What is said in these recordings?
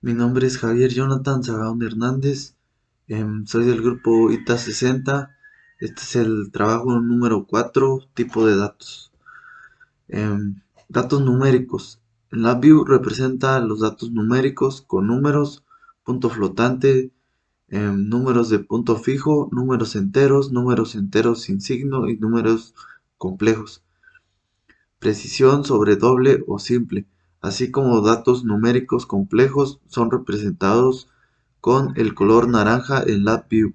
Mi nombre es Javier Jonathan Sagaón Hernández, soy del grupo ITA 60. Este es el trabajo número 4, tipo de datos. Datos numéricos. En LabVIEW representa los datos numéricos con números, punto flotante, números de punto fijo, números enteros sin signo y números complejos. Precisión sobre doble o simple, así como datos numéricos complejos son representados con el color naranja en LabVIEW.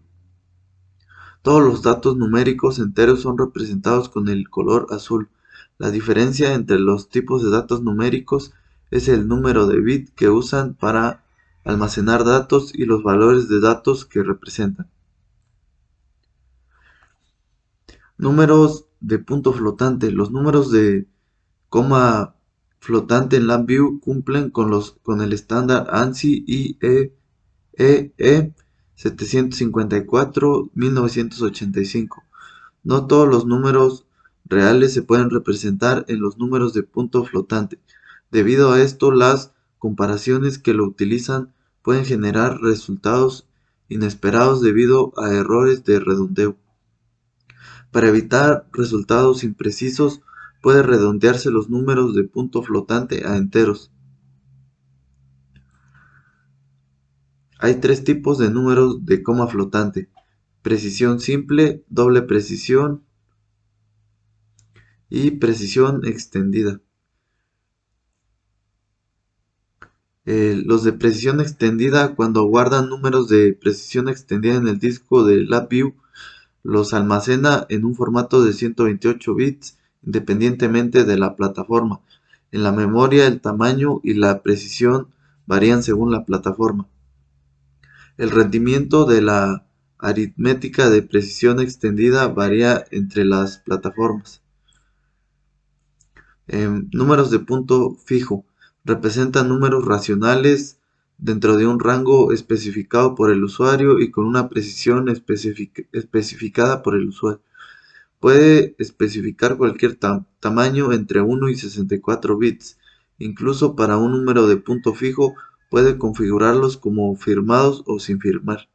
Todos los datos numéricos enteros son representados con el color azul. La diferencia entre los tipos de datos numéricos es el número de bit que usan para almacenar datos y los valores de datos que representan. Números de punto flotante. Los números de coma flotante en LabVIEW cumplen con el estándar ANSI IEEE 754-1985. No todos los números reales se pueden representar en los números de punto flotante. Debido a esto, las comparaciones que lo utilizan pueden generar resultados inesperados debido a errores de redondeo. Para evitar resultados imprecisos, puede redondearse los números de punto flotante a enteros. Hay tres tipos de números de coma flotante: precisión simple, doble precisión y precisión extendida. Los de precisión extendida, cuando guardan números de precisión extendida en el disco de LabVIEW, los almacena en un formato de 128 bits independientemente de la plataforma. En la memoria, el tamaño y la precisión varían según la plataforma. El rendimiento de la aritmética de precisión extendida varía entre las plataformas. Números de punto fijo. Representan números racionales dentro de un rango especificado por el usuario y con una precisión especificada por el usuario. Puede especificar cualquier tamaño entre 1 y 64 bits. Incluso para un número de punto fijo puede configurarlos como firmados o sin firmar.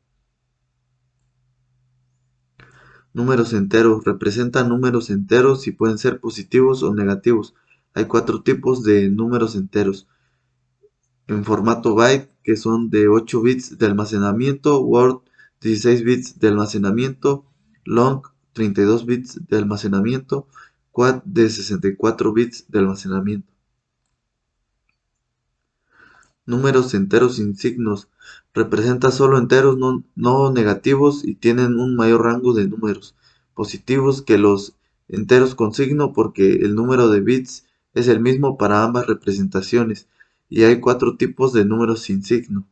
Números enteros. Representan números enteros y pueden ser positivos o negativos. Hay cuatro tipos de números enteros: en formato byte, que son de 8 bits de almacenamiento; word, 16 bits de almacenamiento; long, 32 bits de almacenamiento; quad, de 64 bits de almacenamiento. Números enteros sin signos. Representa solo enteros no negativos y tienen un mayor rango de números positivos que los enteros con signo, porque el número de bits es el mismo para ambas representaciones. Y hay cuatro tipos de números sin signo.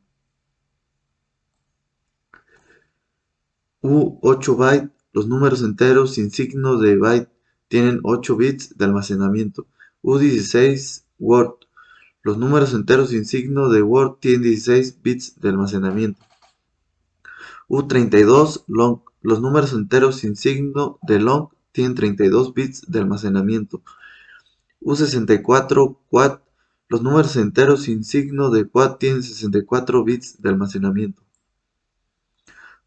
U8 byte. Los números enteros sin signo de byte tienen 8 bits de almacenamiento. U16 word. Los números enteros sin signo de word tienen 16 bits de almacenamiento. U32 long. Los números enteros sin signo de long tienen 32 bits de almacenamiento. U64 quad. Los números enteros sin signo de quad tienen 64 bits de almacenamiento.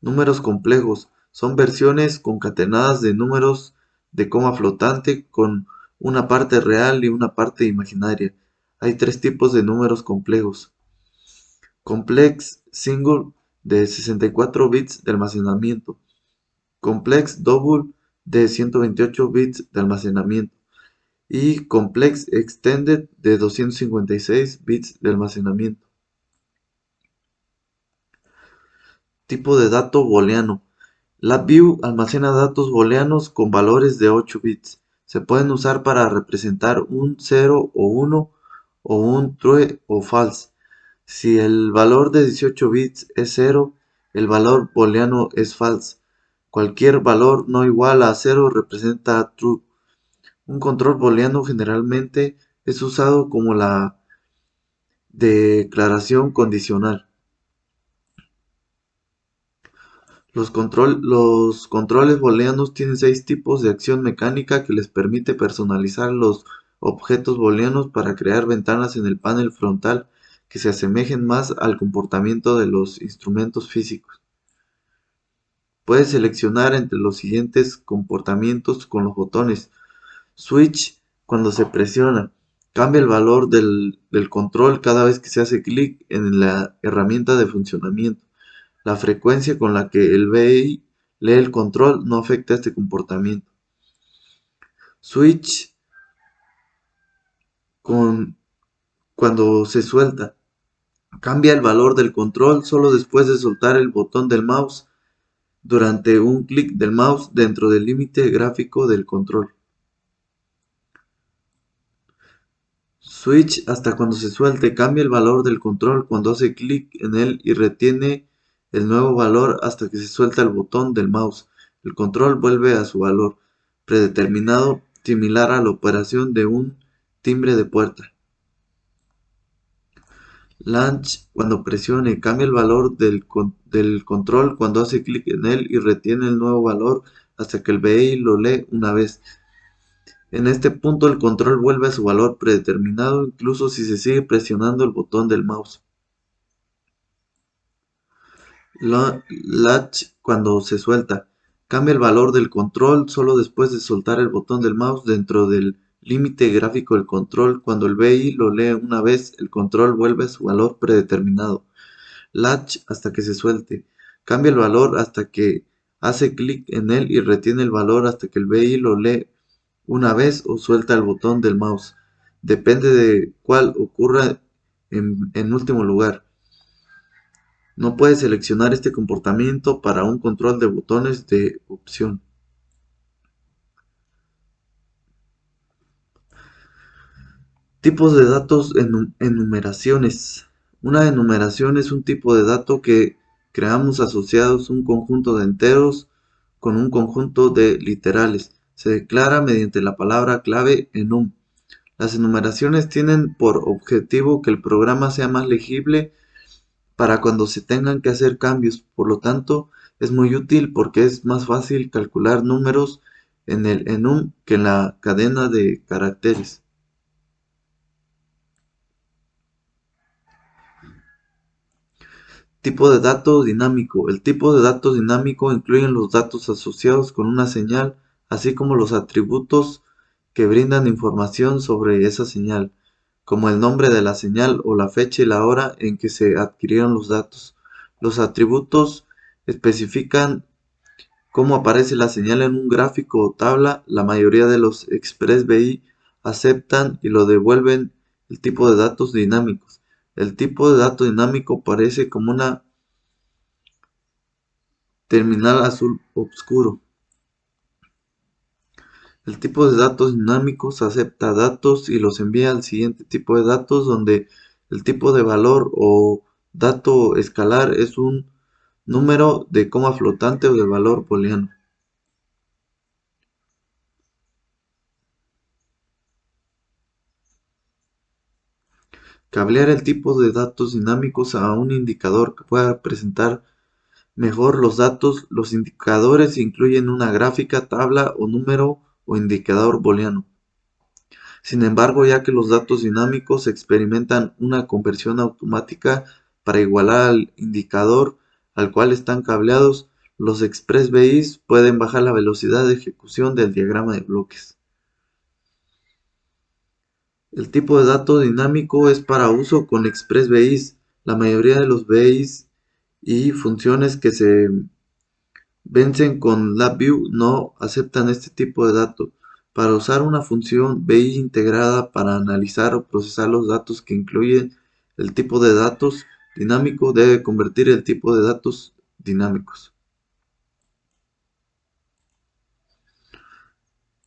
Números complejos. Son versiones concatenadas de números de coma flotante con una parte real y una parte imaginaria. Hay tres tipos de números complejos: complex single, de 64 bits de almacenamiento; complex double, de 128 bits de almacenamiento; y complex extended, de 256 bits de almacenamiento. Tipo de dato booleano. LabVIEW almacena datos booleanos con valores de 8 bits. Se pueden usar para representar un 0 o 1, o un true o false. Si el valor de 18 bits es 0, el valor booleano es false. Cualquier valor no igual a 0 representa true. Un control booleano generalmente es usado como la declaración condicional. Los controles booleanos tienen 6 tipos de acción mecánica que les permite personalizar los objetos booleanos para crear ventanas en el panel frontal que se asemejen más al comportamiento de los instrumentos físicos. Puedes seleccionar entre los siguientes comportamientos con los botones. Switch cuando se presiona. Cambia el valor del control cada vez que se hace clic en la herramienta de funcionamiento. La frecuencia con la que el BI lee el control no afecta este comportamiento. Switch cuando se suelta. Cambia el valor del control solo después de soltar el botón del mouse durante un clic del mouse dentro del límite gráfico del control. Switch hasta cuando se suelte. Cambia el valor del control cuando hace clic en él y retiene el nuevo valor hasta que se suelta el botón del mouse. El control vuelve a su valor predeterminado, similar a la operación de un timbre de puerta. Launch cuando presione. Cambia el valor del control cuando hace clic en él y retiene el nuevo valor hasta que el BI lo lee una vez. En este punto el control vuelve a su valor predeterminado incluso si se sigue presionando el botón del mouse. Latch cuando se suelta. Cambia el valor del control solo después de soltar el botón del mouse dentro del límite gráfico del control. Cuando el BI lo lee una vez, el control vuelve a su valor predeterminado. Latch hasta que se suelte. Cambia el valor hasta que hace clic en él y retiene el valor hasta que el BI lo lee una vez o suelta el botón del mouse. Depende de cuál ocurra en último lugar. No puedes seleccionar este comportamiento para un control de botones de opción. Tipos de datos enumeraciones. Una enumeración es un tipo de dato que creamos asociados un conjunto de enteros con un conjunto de literales. Se declara mediante la palabra clave enum. Las enumeraciones tienen por objetivo que el programa sea más legible para cuando se tengan que hacer cambios. Por lo tanto, es muy útil porque es más fácil calcular números en el enum que en la cadena de caracteres. Tipo de dato dinámico. El tipo de dato dinámico incluye los datos asociados con una señal, así como los atributos que brindan información sobre esa señal, como el nombre de la señal o la fecha y la hora en que se adquirieron los datos. Los atributos especifican cómo aparece la señal en un gráfico o tabla. La mayoría de los ExpressVI aceptan y lo devuelven el tipo de datos dinámicos. El tipo de dato dinámico parece como una terminal azul oscuro. El tipo de datos dinámicos acepta datos y los envía al siguiente tipo de datos, donde el tipo de valor o dato escalar es un número de coma flotante o de valor booleano. Cablear el tipo de datos dinámicos a un indicador que pueda presentar mejor los datos. Los indicadores incluyen una gráfica, tabla o número o indicador booleano. Sin embargo, ya que los datos dinámicos experimentan una conversión automática para igualar al indicador al cual están cableados, los ExpressVIs pueden bajar la velocidad de ejecución del diagrama de bloques. El tipo de dato dinámico es para uso con ExpressVIs. La mayoría de los VIs y funciones que se vencen con LabVIEW no aceptan este tipo de dato. Para usar una función BI integrada para analizar o procesar los datos que incluyen el tipo de datos dinámico, debe convertir el tipo de datos dinámicos.